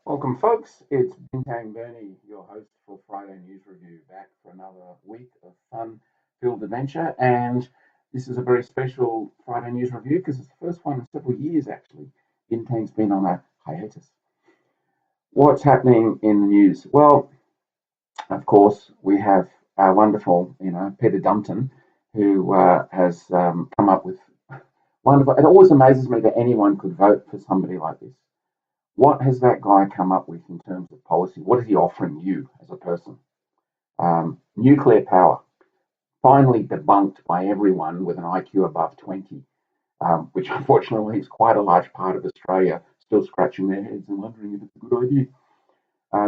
Welcome, folks. It's Bintang Bernie, your host for Friday News Review, back for another week of fun-filled adventure. And this is a very special Friday News Review because it's the first one in several years, actually. Bintang's been on a hiatus. What's happening in the news? Well, of course, we have our wonderful, Peter Dumpton, who has come up with wonderful. It always amazes me that anyone could vote for somebody like this. What has that guy come up with in terms of policy? What is he offering you as a person? Nuclear power, finally debunked by everyone with an IQ above 20, which unfortunately is quite a large part of Australia still scratching their heads and wondering if it's a good idea.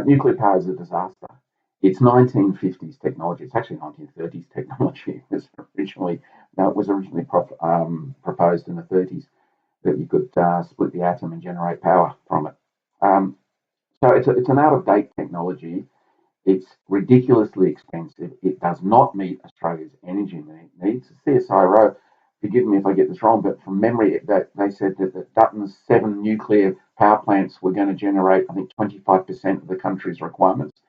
Nuclear power is a disaster. It's 1950s technology. It's actually 1930s technology. It was originally proposed in the 30s that you could split the atom and generate power from it. Um, so it's an out of date technology. It's ridiculously expensive. It does not meet Australia's energy needs. The CSIRO, forgive me if I get this wrong, but from memory, that they said that Dutton's 7 nuclear power plants were going to generate, I think, 25% of the country's requirements.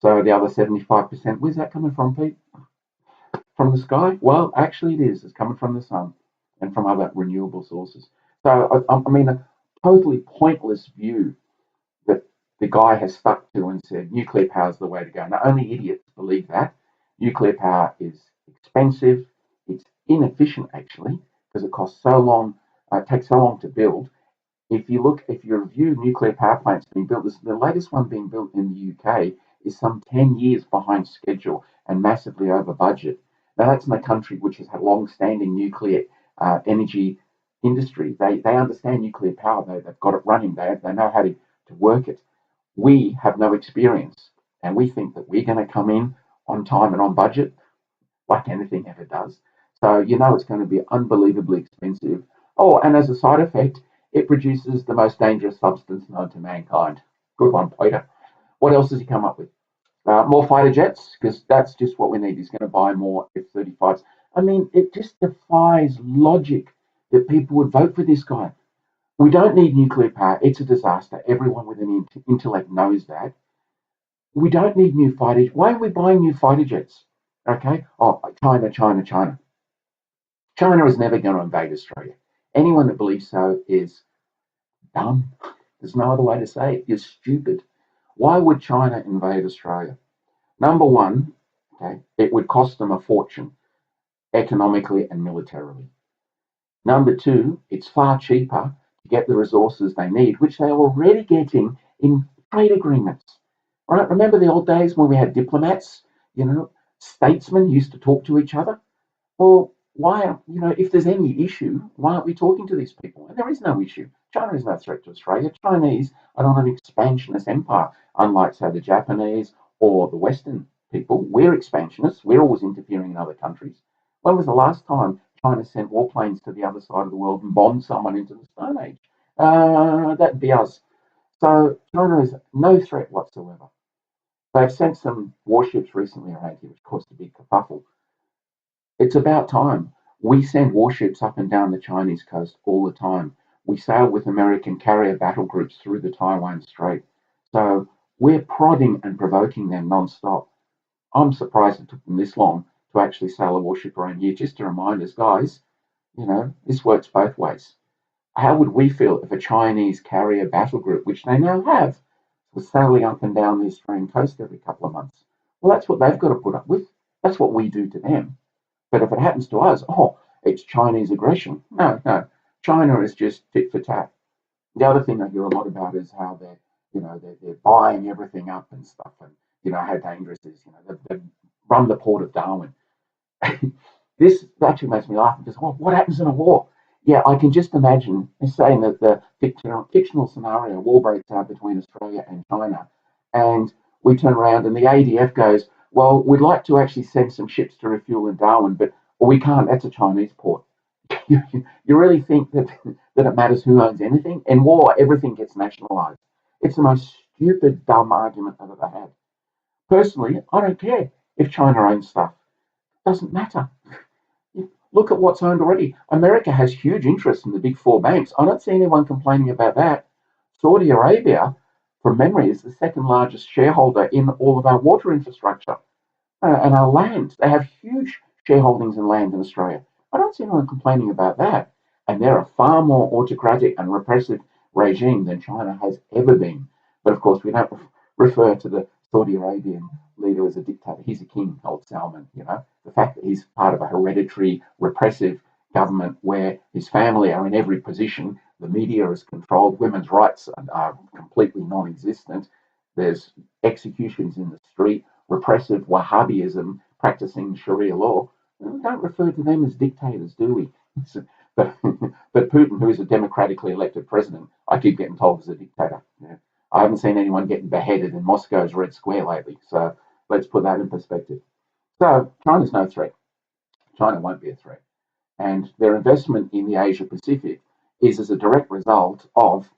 So the other 75%, where's that coming from, Pete? From the sky? Well, actually, it is. It's coming from the sun and from other renewable sources. So, I mean, a totally pointless view that the guy has stuck to and said nuclear power is the way to go. Now, only idiots believe that. Nuclear power is expensive, it's inefficient actually, because it costs so long, it takes so long to build. If you review nuclear power plants being built, the latest one being built in the UK is some 10 years behind schedule and massively over budget. Now, that's in a country which has had long standing nuclear energy industry. They understand nuclear power, they've got it running, they know how to work it. We have no experience, and we think that we're going to come in on time and on budget, like anything ever does. So it's going to be unbelievably expensive. Oh, and as a side effect, it produces the most dangerous substance known to mankind. Good one, Peter. What else has he come up with? More fighter jets, because that's just what we need. He's going to buy more F-35s. I mean, it just defies logic that people would vote for this guy. We don't need nuclear power. It's a disaster. Everyone with an intellect knows that. We don't need new fighter. Why are we buying new fighter jets? Okay. Oh, China, China, China. China is never going to invade Australia. Anyone that believes so is dumb. There's no other way to say it. You're stupid. Why would China invade Australia? Number one, okay, it would cost them a fortune economically and militarily. Number two, it's far cheaper to get the resources they need, which they're already getting in trade agreements. Right? Remember the old days when we had diplomats, statesmen used to talk to each other? Well, why, if there's any issue, why aren't we talking to these people? And there is no issue. China is no threat to Australia. Chinese are not an expansionist empire, unlike, say, the Japanese or the Western people. We're expansionists. We're always interfering in other countries. When was the last time China sent warplanes to the other side of the world and bombed someone into the Stone Age? That'd be us. So China is no threat whatsoever. They've sent some warships recently around here, which caused a big kerfuffle. It's about time. We send warships up and down the Chinese coast all the time. We sail with American carrier battle groups through the Taiwan Strait. So we're prodding and provoking them non-stop. I'm surprised it took them this long to actually sail a warship around here, just to remind us, guys, this works both ways. How would we feel if a Chinese carrier battle group, which they now have, was sailing up and down the Australian coast every couple of months? Well, that's what they've got to put up with. That's what we do to them. But if it happens to us, oh, it's Chinese aggression. No, no. China is just tit for tat. The other thing I hear a lot about is how they're buying everything up and stuff, and how dangerous it is. They've run the port of Darwin. This actually makes me laugh because what happens in a war? Yeah, I can just imagine saying that the fictional scenario war breaks out between Australia and China, and we turn around and the ADF goes, "Well, we'd like to actually send some ships to refuel in Darwin, but we can't. That's a Chinese port." You really think that it matters who owns anything? In war, everything gets nationalised. It's the most stupid, dumb argument I've ever had. Personally, I don't care if China owns stuff. It doesn't matter. Look at what's owned already. America has huge interest in the big four banks. I don't see anyone complaining about that. Saudi Arabia, from memory, is the second largest shareholder in all of our water infrastructure and our land. They have huge shareholdings in land in Australia. I don't see anyone complaining about that. And they're a far more autocratic and repressive regime than China has ever been. But of course, we don't refer to the Saudi Arabian leader as a dictator. He's a king, old Salman. The fact that he's part of a hereditary repressive government where his family are in every position, the media is controlled, women's rights are completely non-existent. There's executions in the street, repressive Wahhabism practicing Sharia law. We don't refer to them as dictators, do we? but, but Putin, who is a democratically elected president, I keep getting told is a dictator. I haven't seen anyone getting beheaded in Moscow's Red Square lately. So let's put that in perspective. So China's no threat. China won't be a threat. And their investment in the Asia Pacific is as a direct result of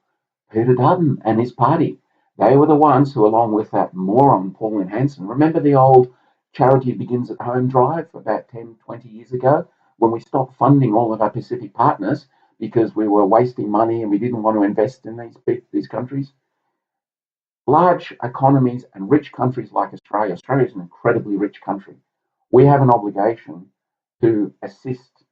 Peter Dutton and his party. They were the ones who, along with that moron Pauline Hanson, remember the old Charity Begins at Home drive about 10, 20 years ago, when we stopped funding all of our Pacific partners because we were wasting money and we didn't want to invest in these countries? Large economies and rich countries like Australia, Australia is an incredibly rich country. We have an obligation to assist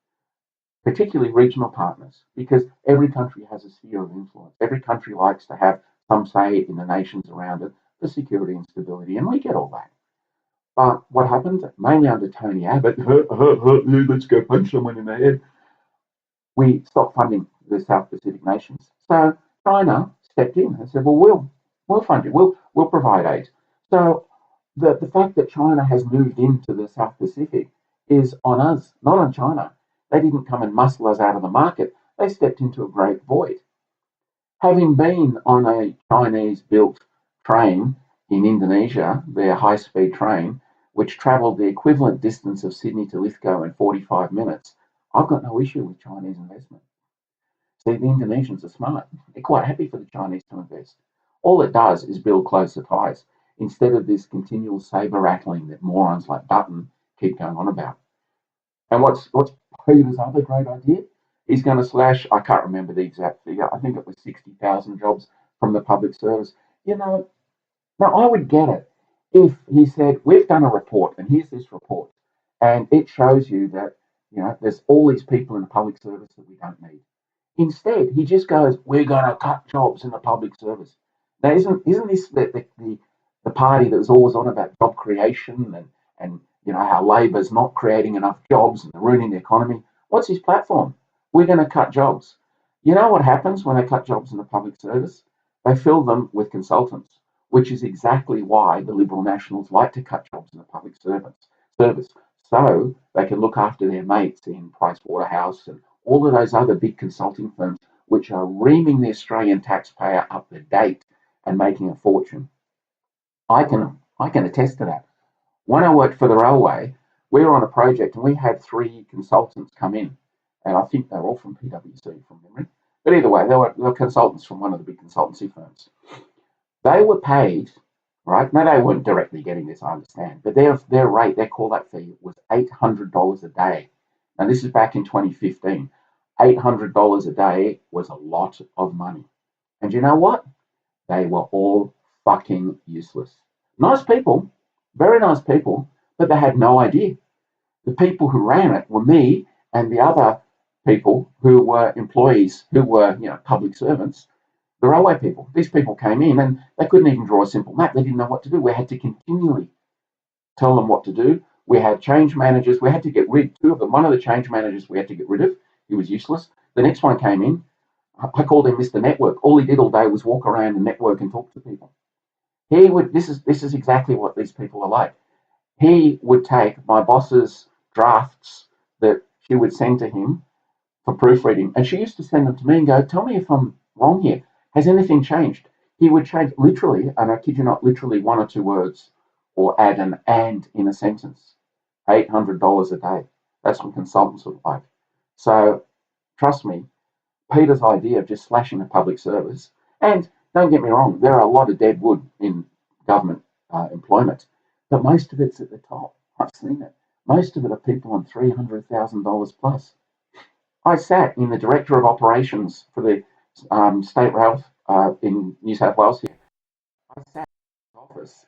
particularly regional partners, because every country has a sphere of influence. Every country likes to have some say in the nations around it for security and stability, and we get all that. But what happened, mainly under Tony Abbott, let's go punch someone in the head, we stopped funding the South Pacific nations. So China stepped in and said, well, we'll fund you, we'll provide aid. So the fact that China has moved into the South Pacific is on us, not on China. They didn't come and muscle us out of the market. They stepped into a great void. Having been on a Chinese-built train in Indonesia, their high-speed train, which travelled the equivalent distance of Sydney to Lithgow in 45 minutes, I've got no issue with Chinese investment. See, the Indonesians are smart. They're quite happy for the Chinese to invest. All it does is build closer ties instead of this continual saber rattling that morons like Dutton keep going on about. And what's Peter's other great idea? He's going to slash, I can't remember the exact figure, I think it was 60,000 jobs from the public service. Now I would get it if he said, we've done a report, and here's this report, and it shows you that, there's all these people in the public service that we don't need. Instead, he just goes, we're going to cut jobs in the public service. Now, isn't this the party that was always on about job creation and how Labor's not creating enough jobs and ruining the economy? What's his platform? We're going to cut jobs. You know what happens when they cut jobs in the public service? They fill them with consultants, which is exactly why the Liberal Nationals like to cut jobs in the public service, so they can look after their mates in Price Waterhouse and all of those other big consulting firms, which are reaming the Australian taxpayer up the date and making a fortune. I can attest to that. When I worked for the railway, we were on a project and we had 3 consultants come in, and I think they were all from PwC from memory. But either way, they were consultants from one of the big consultancy firms. They were paid, right? Now, they weren't directly getting this, I understand, but their rate, their call-out fee was $800 a day. Now, this is back in 2015. $800 a day was a lot of money. And you know what? They were all fucking useless. Nice people, very nice people, but they had no idea. The people who ran it were me and the other people who were employees, who were, public servants, the railway people. These people came in and they couldn't even draw a simple map. They didn't know what to do. We had to continually tell them what to do. We had change managers. We had to get rid of 2 of them. One of the change managers we had to get rid of. He was useless. The next one came in. I called him Mr. Network. All he did all day was walk around and network and talk to people. He would. This is exactly what these people are like. He would take my boss's drafts that she would send to him for proofreading, and she used to send them to me and go, "Tell me if I'm wrong here. Has anything changed?" He would change literally, and I kid you not, literally 1 or 2 words, or add an "and" in a sentence. $800 a day. That's what consultants would like. So trust me, Peter's idea of just slashing the public service, and don't get me wrong, there are a lot of dead wood in government employment, but most of it's at the top. I've seen it. Most of it are people on $300,000 plus. I sat in the director of operations for the state rail in New South Wales here. I sat in his office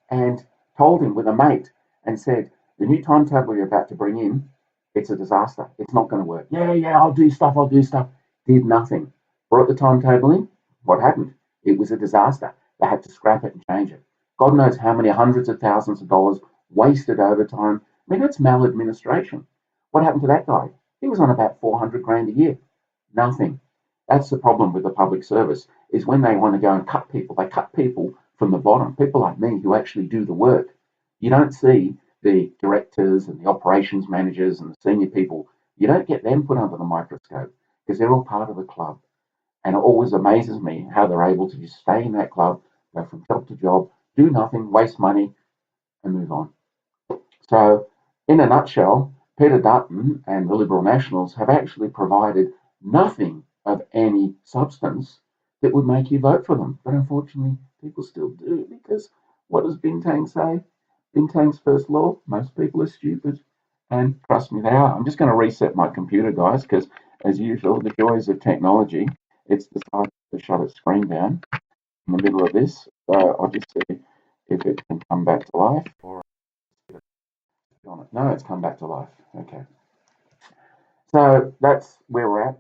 and told him with a mate and said, the new timetable you're about to bring in, it's a disaster. It's not going to work. Yeah, yeah, I'll do stuff. Did nothing. Brought the timetable in. What happened? It was a disaster. They had to scrap it and change it. God knows how many hundreds of thousands of dollars wasted overtime. I mean, that's maladministration. What happened to that guy? He was on about 400 grand a year. Nothing. That's the problem with the public service, is when they want to go and cut people, they cut people from the bottom, people like me who actually do the work. You don't see the directors and the operations managers and the senior people, you don't get them put under the microscope because they're all part of the club. And it always amazes me how they're able to just stay in that club, go from job to job, do nothing, waste money, and move on. So, in a nutshell, Peter Dutton and the Liberal Nationals have actually provided nothing of any substance that would make you vote for them. But unfortunately, people still do, because what does Bintang say? Bintang's first law: most people are stupid. And trust me, they are. I'm just going to reset my computer, guys, because as usual, the joys of technology, it's decided to shut its screen down in the middle of this. So I'll just see if it can come back to life. Or no, it's come back to life. Okay. So that's where we're at.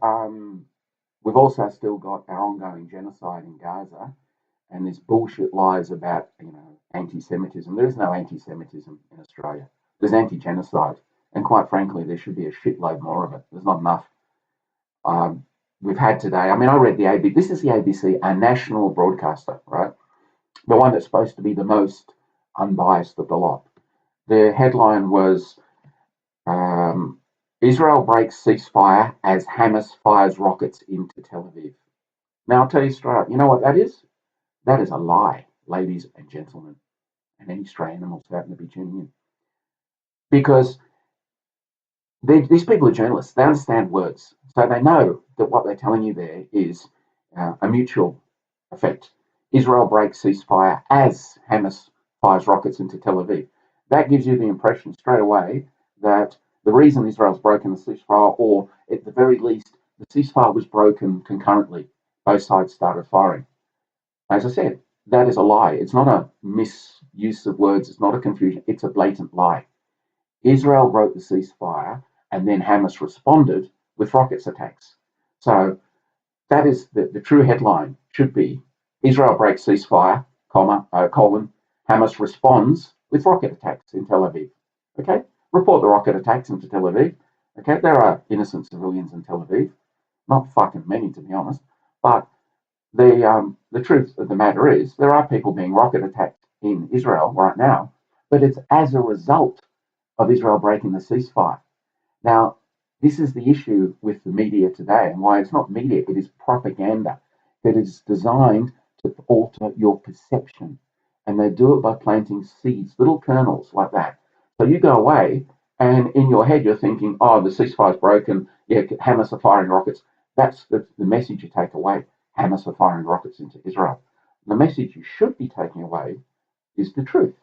We've also still got our ongoing genocide in Gaza, and this bullshit lies about anti-Semitism. There is no anti-Semitism in Australia. There's anti-genocide, and quite frankly, there should be a shitload more of it. There's not enough. We've had today. I mean, I read the ABC. This is the ABC, a national broadcaster, right? The one that's supposed to be the most unbiased of the lot. The headline was Israel breaks ceasefire as Hamas fires rockets into Tel Aviv. Now, I'll tell you straight up, you know what that is? That is a lie, ladies and gentlemen, and any stray animals who happen to be tuning in. Because these people are journalists. They understand words. So they know that what they're telling you there is a mutual effect. Israel breaks ceasefire as Hamas fires rockets into Tel Aviv. That gives you the impression straight away that the reason Israel's broken the ceasefire, or at the very least, the ceasefire was broken concurrently. Both sides started firing. As I said, that is a lie. It's not a misuse of words. It's not a confusion. It's a blatant lie. Israel broke the ceasefire, and then Hamas responded with rockets attacks. So that is the true headline should be Israel breaks ceasefire, colon, Hamas responds with rocket attacks in Tel Aviv. Okay? Report the rocket attacks into Tel Aviv. Okay? There are innocent civilians in Tel Aviv. Not fucking many, to be honest. But the truth of the matter is there are people being rocket attacked in Israel right now, but it's as a result of Israel breaking the ceasefire. Now, this is the issue with the media today, and why it's not media, it is propaganda that is designed to alter your perception. And they do it by planting seeds, little kernels like that. So you go away, and in your head, you're thinking, oh, the ceasefire's broken. Yeah, Hamas are firing rockets. That's the message you take away. Hamas are firing rockets into Israel. The message you should be taking away is the truth.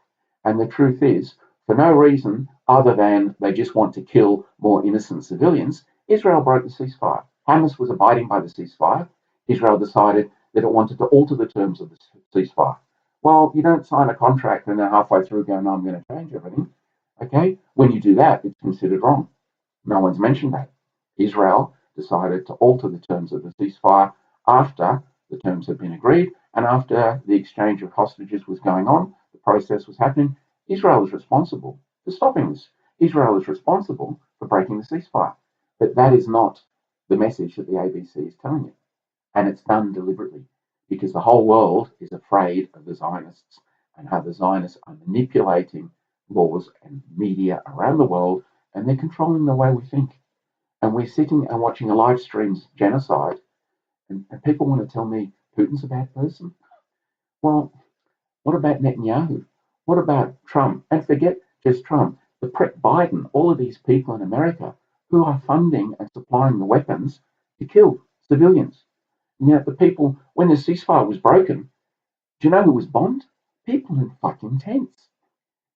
And the truth is, for no reason other than they just want to kill more innocent civilians, Israel broke the ceasefire. Hamas was abiding by the ceasefire. Israel decided that it wanted to alter the terms of the ceasefire. Well, you don't sign a contract and then halfway through go, no, I'm going to change everything. Okay? When you do that, it's considered wrong. No one's mentioned that. Israel decided to alter the terms of the ceasefire after the terms had been agreed and after the exchange of hostages was going on, the process was happening. Israel is responsible for stopping this. Israel is responsible for breaking the ceasefire. But that is not the message that the ABC is telling you. And it's done deliberately because the whole world is afraid of the Zionists and how the Zionists are manipulating laws and media around the world, and they're controlling the way we think. And we're sitting and watching a live stream genocide, and people want to tell me Putin's a bad person. Well, what about Netanyahu? What about Trump? And forget just Trump, but Biden, all of these people in America who are funding and supplying the weapons to kill civilians. And yet the people, when the ceasefire was broken, do you know who was bombed? People in fucking tents.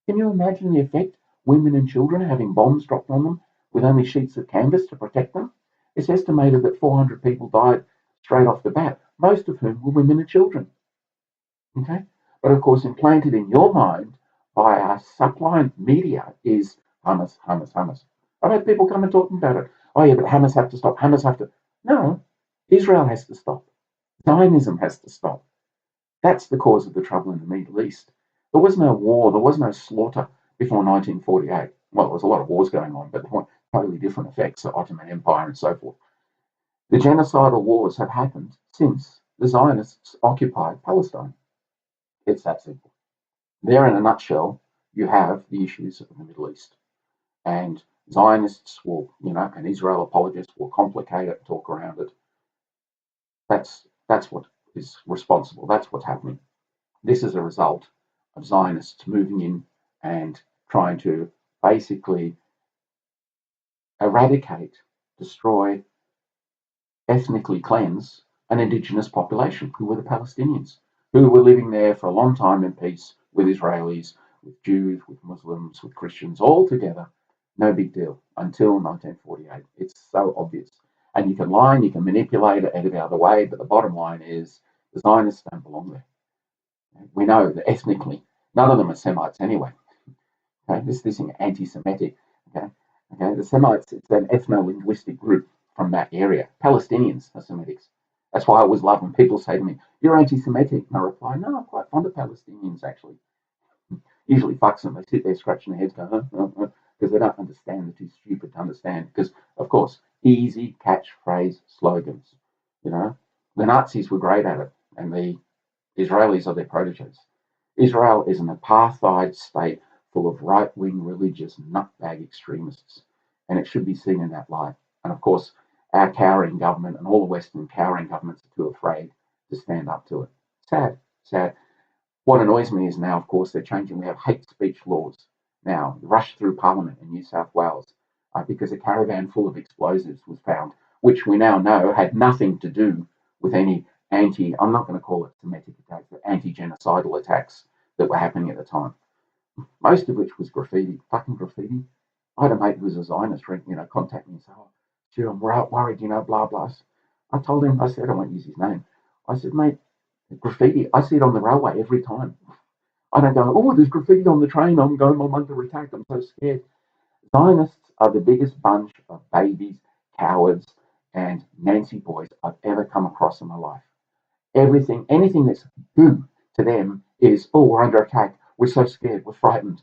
Can you imagine the effect? Women and children having bombs dropped on them with only sheets of canvas to protect them? It's estimated that 400 people died straight off the bat, most of whom were women and children. Okay? But of course, implanted in your mind by our supply media is Hamas, Hamas, Hamas. I've had people come and talking about it. Oh yeah, but Hamas have to stop. Hamas have to. No, Israel has to stop. Zionism has to stop. That's the cause of the trouble in the Middle East. There was no war, there was no slaughter before 1948. Well, there was a lot of wars going on, but they had totally different effects, the Ottoman Empire and so forth. The genocidal wars have happened since the Zionists occupied Palestine. It's that simple. There, in a nutshell, you have the issues of the Middle East. And Zionists will, and Israel apologists will complicate it, talk around it. That's what is responsible. That's what's happening. This is a result of Zionists moving in and trying to basically eradicate, destroy, ethnically cleanse an indigenous population who were the Palestinians, who were living there for a long time in peace with Israelis, with Jews, with Muslims, with Christians, all together. No big deal until 1948. It's so obvious. And you can lie and you can manipulate it every other way, but the bottom line is the Zionists don't belong there. We know that ethnically, none of them are Semites anyway. Okay, this thing anti-Semitic. Okay, the Semites, it's an ethno-linguistic group from that area. Palestinians are Semitics. That's why I always love when people say to me, "You're anti-Semitic," and I reply, "No, I'm quite fond of Palestinians actually." Usually fucks them. They sit there scratching their heads, going, because they don't understand. They're too stupid to understand. Because of course, easy catchphrase slogans. The Nazis were great at it, and the Israelis are their proteges. Israel is an apartheid state full of right-wing religious nutbag extremists, and it should be seen in that light. And of course, our cowering government and all the Western cowering governments are too afraid to stand up to it. Sad, sad. What annoys me is now, of course, they're changing. We have hate speech laws now, rushed through Parliament in New South Wales because a caravan full of explosives was found, which we now know had nothing to do with any I'm not going to call it Semitic attacks, but anti-genocidal attacks that were happening at the time. Most of which was graffiti, fucking graffiti. I had a mate who was a Zionist, contact me and say, "Oh, gee, I'm worried, blah, blah." I told him, I said, I won't use his name. I said, "Mate, graffiti, I see it on the railway every time. I don't go, oh, there's graffiti on the train, I'm under attack, I'm so scared." Zionists are the biggest bunch of babies, cowards, and Nancy boys I've ever come across in my life. Anything that's boo to them is, "Oh, we're under attack, we're so scared, we're frightened."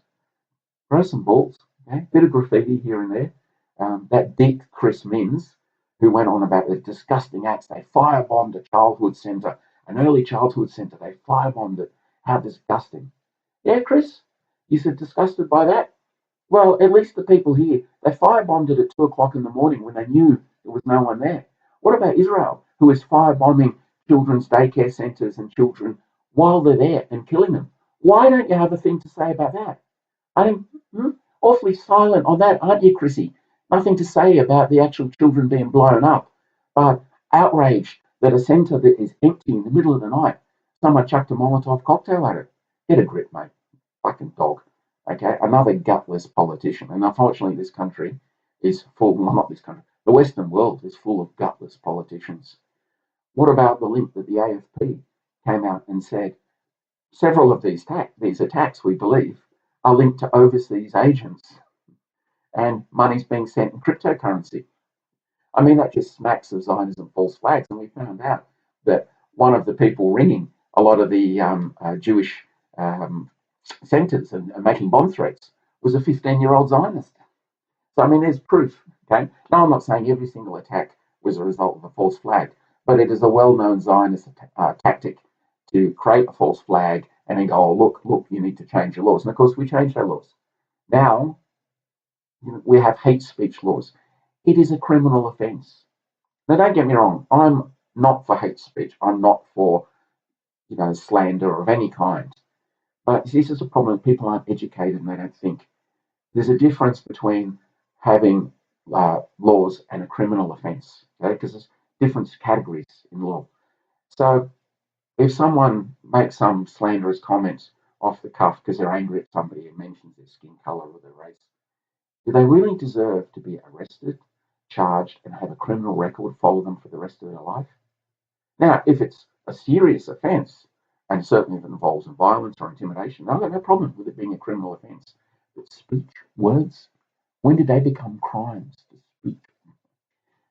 Throw some balls, okay? Bit of graffiti here and there. That dick Chris Minns, who went on about the disgusting acts, they firebombed a childhood centre, an early childhood centre, they firebombed it. How disgusting. Yeah, Chris, you said disgusted by that? Well, at least the people here, they firebombed it at 2 o'clock in the morning when they knew there was no one there. What about Israel, who is firebombing children's daycare centres and children while they're there and killing them? Why don't you have a thing to say about that? I'm awfully silent on that, aren't you, Chrissy? Nothing to say about the actual children being blown up, but outraged that a centre that is empty in the middle of the night, someone chucked a Molotov cocktail at it. Get a grip, mate. Fucking dog. Okay, another gutless politician. And unfortunately, this country is full, well, not this country, the Western world is full of gutless politicians. What about the link that the AFP came out and said several of these attacks, we believe, are linked to overseas agents and money's being sent in cryptocurrency? I mean, that just smacks of Zionism false flags. And we found out that one of the people ringing a lot of the Jewish centers and making bomb threats was a 15-year-old Zionist. So, I mean, there's proof. Okay. Now, I'm not saying every single attack was a result of a false flag, but it is a well-known Zionist tactic to create a false flag and then go, "Oh, look, you need to change your laws." And of course, we changed our laws. Now we have hate speech laws. It is a criminal offence. Now, don't get me wrong. I'm not for hate speech. I'm not for slander of any kind. But this is a problem. People aren't educated and they don't think. There's a difference between having laws and a criminal offence, okay? Because there's different categories in law. So if someone makes some slanderous comments off the cuff because they're angry at somebody and mentions their skin colour or their race, do they really deserve to be arrested, charged, and have a criminal record follow them for the rest of their life? Now, if it's a serious offence, And certainly if it involves violence or intimidation, I've got no problem with it being a criminal offence. But speech, words, when did they become crimes to speak?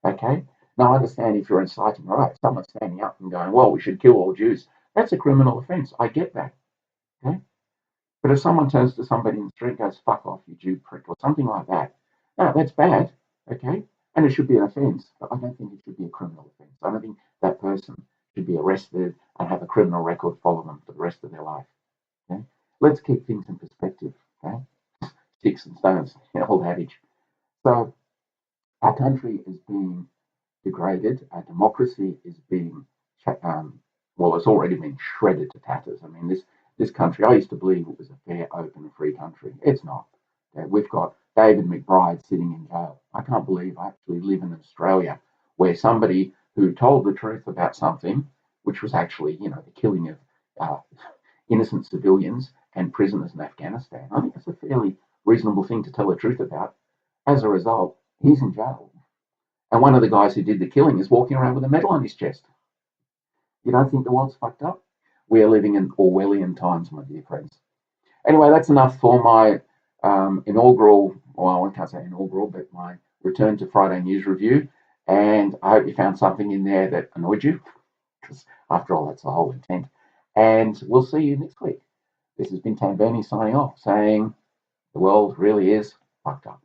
Okay? Now, I understand if you're inciting, right, someone standing up and going, well, we should kill all Jews. That's a criminal offence. I get that. Okay? But if someone turns to somebody in the street and goes, fuck off, you Jew prick, or something like that, no, that's bad. Okay? And it should be an offence, but I don't think it should be a criminal offence. I don't think that person should be arrested and have a criminal record follow them for the rest of their life. Okay? Let's keep things in perspective. Okay? Sticks and stones, old adage. So our country is being degraded. Our democracy is being, well, it's already been shredded to tatters. I mean, this country, I used to believe it was a fair, open, and free country. It's not. Okay? We've got David McBride sitting in jail. I can't believe I actually live in Australia where somebody who told the truth about something, which was actually, the killing of uh, innocent civilians and prisoners in Afghanistan. I think that's a fairly reasonable thing to tell the truth about. As a result, he's in jail. And one of the guys who did the killing is walking around with a medal on his chest. You don't think the world's fucked up? We are living in Orwellian times, my dear friends. Anyway, that's enough for my inaugural, well, I can't say inaugural, but my return to Friday News Review. And I hope you found something in there that annoyed you, because after all, that's the whole intent. And we'll see you next week. This has been Tambani signing off, saying the world really is fucked up.